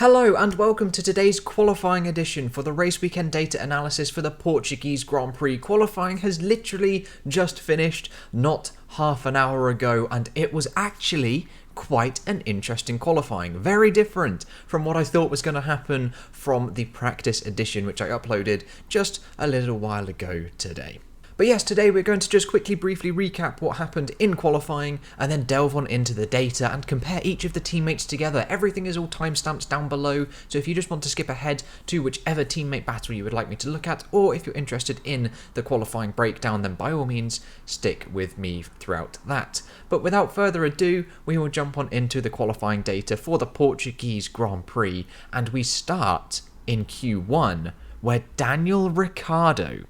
Hello and welcome to today's qualifying edition for the race weekend data analysis for the Portuguese Grand Prix. Qualifying has literally just finished not half an hour ago, and it was actually quite an interesting qualifying. Very different from what I thought was going to happen from the practice edition, which I uploaded just a little while ago today. But yes, today we're going to just quickly briefly recap what happened in qualifying and then delve on into the data and compare each of the teammates together. Everything is all timestamps down below, so if you just want to skip ahead to whichever teammate battle you would like me to look at, or if you're interested in the qualifying breakdown, then by all means stick with me throughout that. But without further ado, we will jump on into the qualifying data for the Portuguese Grand Prix, and we start in Q1 where Daniel Ricciardo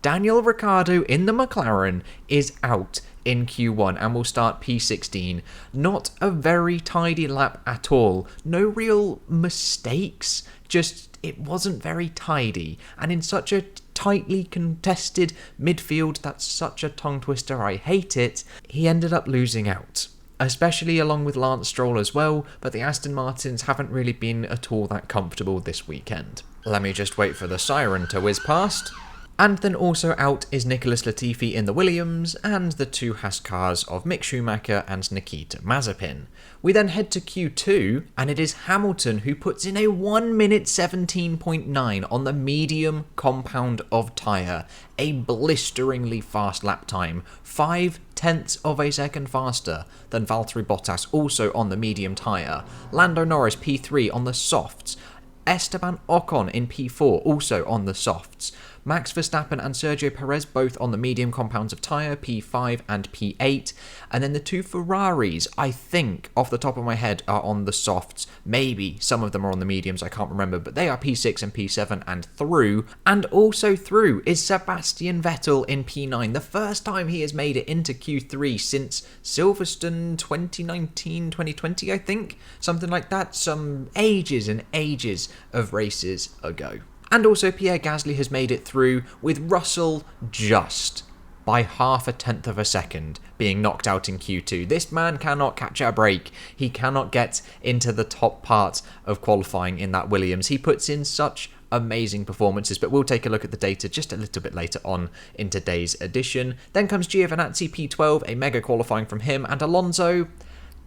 in the McLaren is out in Q1 and will start P16. Not a very tidy lap at all. No real mistakes, just it wasn't very tidy. And in such a tightly contested midfield, that's such a tongue twister, I hate it, he ended up losing out. Especially along with Lance Stroll as well, but the Aston Martins haven't really been at all that comfortable this weekend. Let me just wait for the siren to whiz past. And then also out is Nicholas Latifi in the Williams and the two Haas cars of Mick Schumacher and Nikita Mazepin. We then head to Q2 and it is Hamilton who puts in a 1 minute 17.9 on the medium compound of tyre. A blisteringly fast lap time, 0.5 of a second faster than Valtteri Bottas, also on the medium tyre. Lando Norris P3 on the softs. Esteban Ocon in P4, also on the softs. Max Verstappen and Sergio Perez both on the medium compounds of tyre, P5 and P8. And then the two Ferraris, I think, off the top of my head, are on the softs. Maybe some of them are on the mediums, I can't remember, but they are P6 and P7 and through. And also through is Sebastian Vettel in P9. The first time he has made it into Q3 since Silverstone 2019, 2020, I think. Something like that. Some ages and ages of races ago. And also Pierre Gasly has made it through, with Russell just by 0.5 of a second being knocked out in Q2. This man cannot catch a break. He cannot get into the top part of qualifying in that Williams. He puts in such amazing performances, but we'll take a look at the data just a little bit later on in today's edition. Then comes Giovinazzi P12, a mega qualifying from him, and Alonso,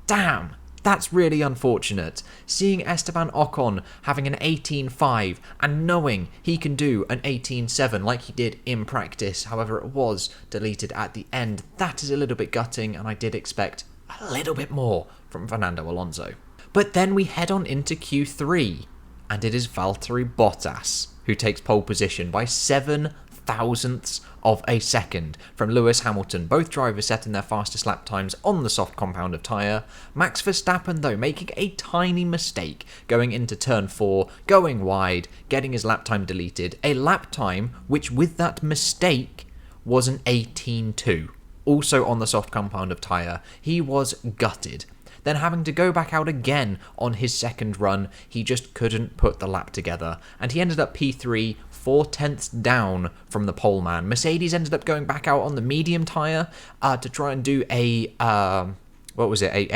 damn. That's really unfortunate. Seeing Esteban Ocon having an 18.5 and knowing he can do an 18.7 like he did in practice, however it was deleted at the end, that is a little bit gutting, and I did expect a little bit more from Fernando Alonso. But then we head on into Q3, and it is Valtteri Bottas who takes pole position by 0.07 of a second from Lewis Hamilton. Both drivers setting their fastest lap times on the soft compound of tyre. Max Verstappen, though, making a tiny mistake going into turn 4, going wide, getting his lap time deleted. A lap time which, with that mistake, was an 18.2. Also on the soft compound of tyre. He was gutted. Then having to go back out again on his second run, he just couldn't put the lap together. And he ended up P3, 0.4 down from the pole man. Mercedes ended up going back out on the medium tyre to try and do a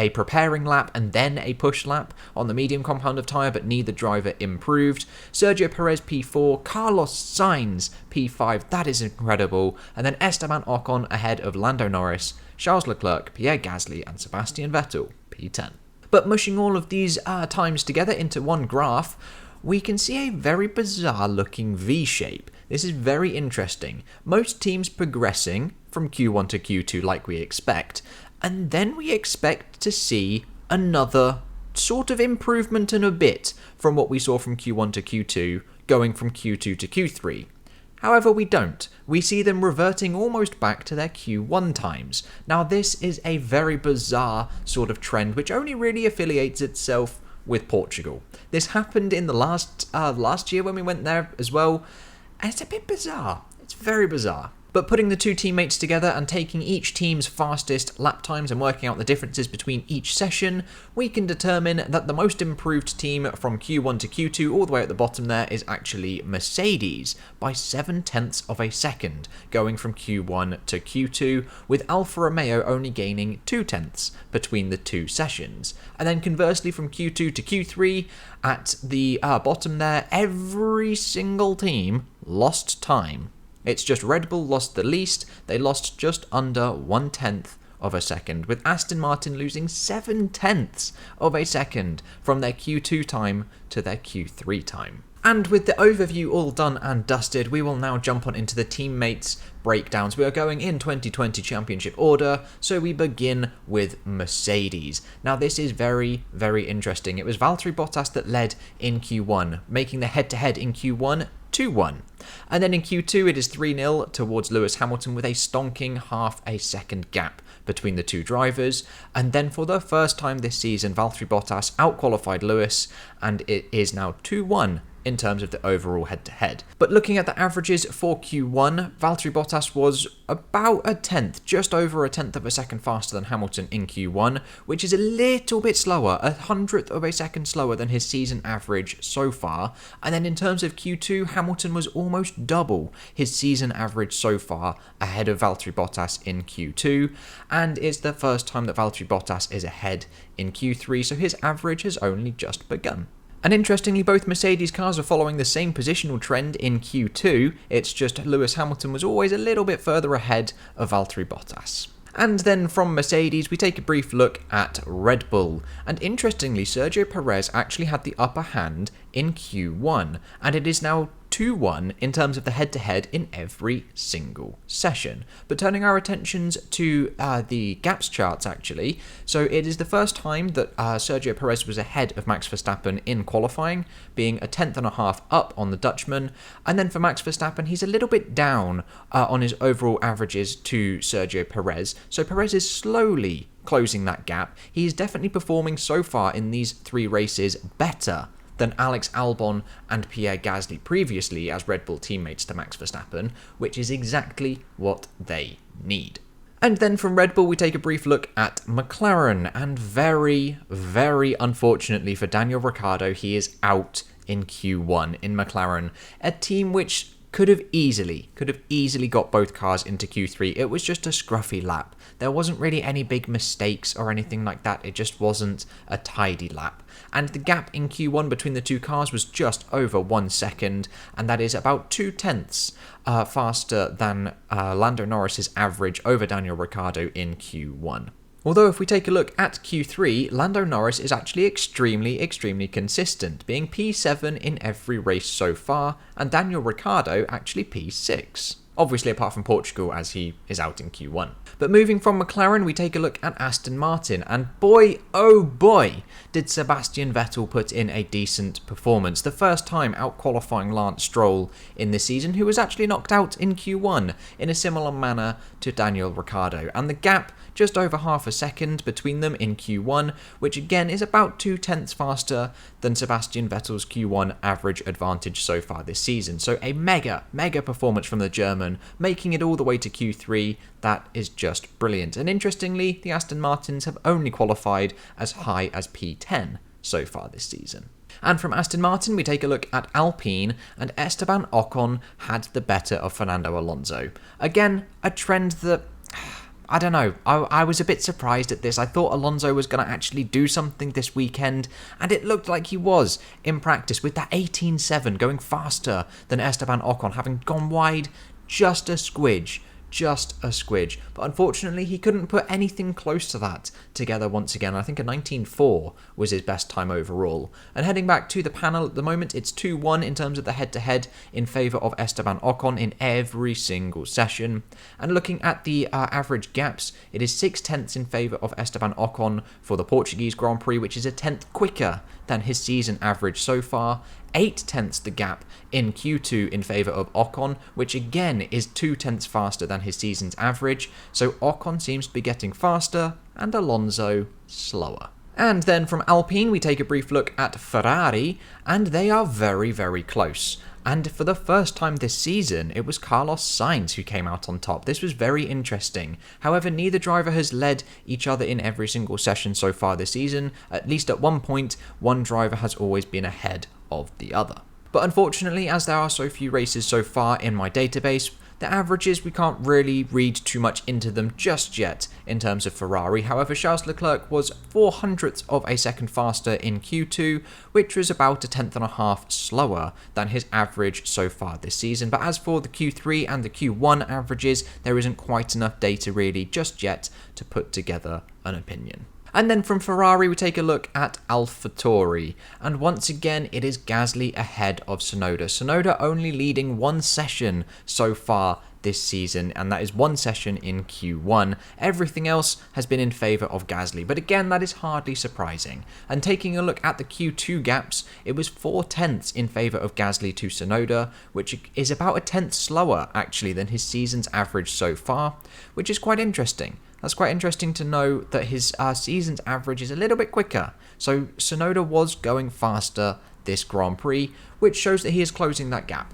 preparing lap and then a push lap on the medium compound of tyre, but neither driver improved. Sergio Perez P4, Carlos Sainz P5, that is incredible. And then Esteban Ocon ahead of Lando Norris, Charles Leclerc, Pierre Gasly and Sebastian Vettel P10. But mushing all of these times together into one graph, we can see a very bizarre looking V-shape. This is very interesting. Most teams progressing from Q1 to Q2 like we expect, and then we expect to see another sort of improvement in a bit from what we saw from Q1 to Q2, going from Q2 to Q3. However, we don't. We see them reverting almost back to their Q1 times. Now, this is a very bizarre sort of trend which only really affiliates itself with Portugal. This happened in the last year when we went there as well, and it's a bit bizarre. It's very bizarre. But putting the two teammates together and taking each team's fastest lap times and working out the differences between each session, we can determine that the most improved team from Q1 to Q2 all the way at the bottom there is actually Mercedes by 7/10 of a second, going from Q1 to Q2, with Alfa Romeo only gaining 2/10 between the two sessions. And then conversely from Q2 to Q3, at the bottom there, every single team lost time. It's just Red Bull lost the least. They lost just under 1/10 of a second, with Aston Martin losing 7/10 of a second from their Q2 time to their Q3 time. And with the overview all done and dusted, we will now jump on into the teammates breakdowns. We are going in 2020 championship order, so we begin with Mercedes. Now this is very, very interesting. It was Valtteri Bottas that led in Q1, making the head-to-head in Q1 2-1. And then in Q2 it is 3-0 towards Lewis Hamilton with a stonking half a second gap between the two drivers. And then for the first time this season, Valtteri Bottas outqualified Lewis, and it is now 2-1 in terms of the overall head-to-head. But looking at the averages for Q1, Valtteri Bottas was about a tenth, just over a tenth of a second faster than Hamilton in Q1, which is a little bit slower, a hundredth of a second slower than his season average so far. And then in terms of Q2, Hamilton was almost double his season average so far, ahead of Valtteri Bottas in Q2, and it's the first time that Valtteri Bottas is ahead in Q3, so his average has only just begun. And interestingly, both Mercedes cars are following the same positional trend in Q2, it's just Lewis Hamilton was always a little bit further ahead of Valtteri Bottas. And then from Mercedes, we take a brief look at Red Bull. And interestingly, Sergio Perez actually had the upper hand in Q1, and it is now 2-1 in terms of the head-to-head in every single session. But turning our attentions to the gaps charts actually, so it is the first time that Sergio Perez was ahead of Max Verstappen in qualifying, being a tenth and a half up on the Dutchman. And then for Max Verstappen, he's a little bit down on his overall averages to Sergio Perez, so Perez is slowly closing that gap. He is definitely performing so far in these three races better than Alex Albon and Pierre Gasly previously as Red Bull teammates to Max Verstappen, which is exactly what they need. And then from Red Bull, we take a brief look at McLaren, and very, very unfortunately for Daniel Ricciardo, he is out in Q1 in McLaren, a team which could have easily got both cars into Q3. It was just a scruffy lap. There wasn't really any big mistakes or anything like that. It just wasn't a tidy lap. And the gap in Q1 between the two cars was just over 1 second, and that is about 2/10 faster than Lando Norris's average over Daniel Ricciardo in Q1. Although if we take a look at Q3, Lando Norris is actually extremely consistent, being P7 in every race so far, and Daniel Ricciardo actually P6. Obviously apart from Portugal, as he is out in Q1. But moving from McLaren, we take a look at Aston Martin, and boy, oh boy, did Sebastian Vettel put in a decent performance. The first time out-qualifying Lance Stroll in this season, who was actually knocked out in Q1 in a similar manner to Daniel Ricciardo. And the gap, just over half a second between them in Q1, which again is about 2/10 faster than Sebastian Vettel's Q1 average advantage so far this season. So a mega performance from the German, making it all the way to Q3. That is just brilliant. And interestingly, the Aston Martins have only qualified as high as P10 so far this season. And from Aston Martin, we take a look at Alpine, and Esteban Ocon had the better of Fernando Alonso. Again, a trend that, I don't know, I was a bit surprised at this. I thought Alonso was going to actually do something this weekend, and it looked like he was in practice with that 18.7 going faster than Esteban Ocon, having gone wide just a squidge. But unfortunately he couldn't put anything close to that together once again. I think a 19.4 was his best time overall. And heading back to the panel at the moment, it's 2-1 in terms of the head-to-head in favour of Esteban Ocon in every single session. And looking at the average gaps, it is 6/10 in favour of Esteban Ocon for the Portuguese Grand Prix, which is a tenth quicker than his season average so far. 8/10 the gap in Q2 in favour of Ocon, which again is 2/10 faster than his season's average, so Ocon seems to be getting faster and Alonso slower. And then from Alpine we take a brief look at Ferrari, and they are very close. And for the first time this season, it was Carlos Sainz who came out on top. This was very interesting. However, neither driver has led each other in every single session so far this season. At least at one point, one driver has always been ahead of the other. But unfortunately, as there are so few races so far in my database, the averages, we can't really read too much into them just yet in terms of Ferrari. However, Charles Leclerc was 0.04 of a second faster in Q2, which was about a tenth and a half slower than his average so far this season. But as for the Q3 and the Q1 averages, there isn't quite enough data really just yet to put together an opinion. And then from Ferrari, we take a look at AlphaTauri. And once again, it is Gasly ahead of Tsunoda. Tsunoda only leading one session so far this season, and that is one session in Q1. Everything else has been in favour of Gasly, but again, that is hardly surprising. And taking a look at the Q2 gaps, it was 0.4 in favour of Gasly to Tsunoda, which is about a tenth slower actually than his season's average so far, which is quite interesting. That's quite interesting to know that his season's average is a little bit quicker. So Tsunoda was going faster this Grand Prix, which shows that he is closing that gap.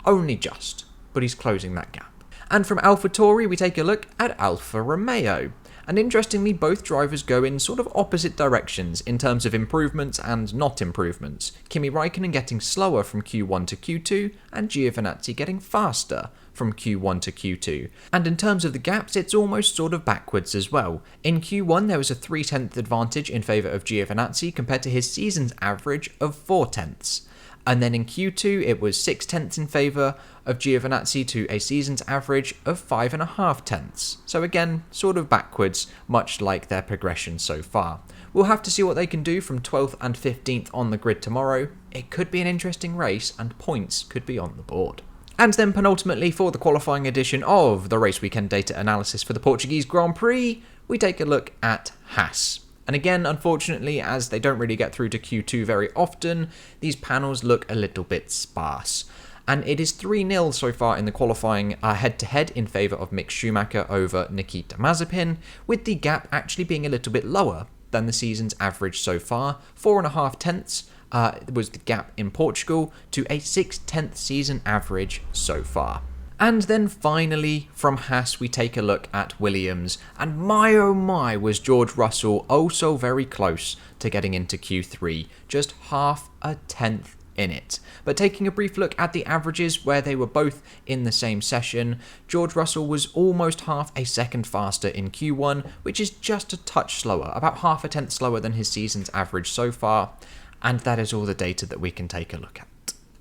Only just, but he's closing that gap. And from AlphaTauri, we take a look at Alfa Romeo. And interestingly, both drivers go in sort of opposite directions in terms of improvements and not improvements. Kimi Räikkönen getting slower from Q1 to Q2, and Giovinazzi getting faster from Q1 to Q2. And in terms of the gaps, it's almost sort of backwards as well. In Q1, there was a 0.3 advantage in favour of Giovinazzi compared to his season's average of 0.4. And then in Q2, it was 0.6 in favour of Giovinazzi to a season's average of 5.5. So again, sort of backwards, much like their progression so far. We'll have to see what they can do from 12th and 15th on the grid tomorrow. It could be an interesting race, and points could be on the board. And then penultimately, for the qualifying edition of the race weekend data analysis for the Portuguese Grand Prix, we take a look at Haas. And again, unfortunately, as they don't really get through to Q2 very often, these panels look a little bit sparse. And it is 3-0 so far in the qualifying head-to-head in favour of Mick Schumacher over Nikita Mazepin, with the gap actually being a little bit lower than the season's average so far. 4.5 was the gap in Portugal to a 0.6 season average so far. And then finally, from Haas, we take a look at Williams, and my oh my was George Russell oh so very close to getting into Q3, just 0.5 in it. But taking a brief look at the averages where they were both in the same session, George Russell was almost 0.5 seconds faster in Q1, which is just a touch slower, about 0.5 slower than his season's average so far, and that is all the data that we can take a look at.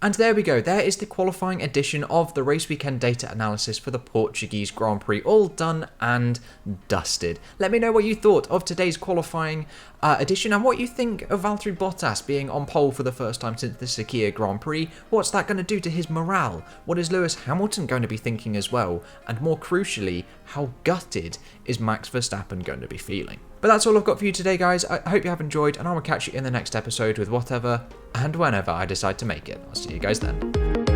And there we go, there is the qualifying edition of the race weekend data analysis for the Portuguese Grand Prix, all done and dusted. Let me know what you thought of today's qualifying edition and what you think of Valtteri Bottas being on pole for the first time since the Sakhir Grand Prix. What's that going to do to his morale? What is Lewis Hamilton going to be thinking as well? And more crucially, how gutted is Max Verstappen going to be feeling? But that's all I've got for you today, guys. I hope you have enjoyed, and I will catch you in the next episode with whatever and whenever I decide to make it. I'll see you guys then.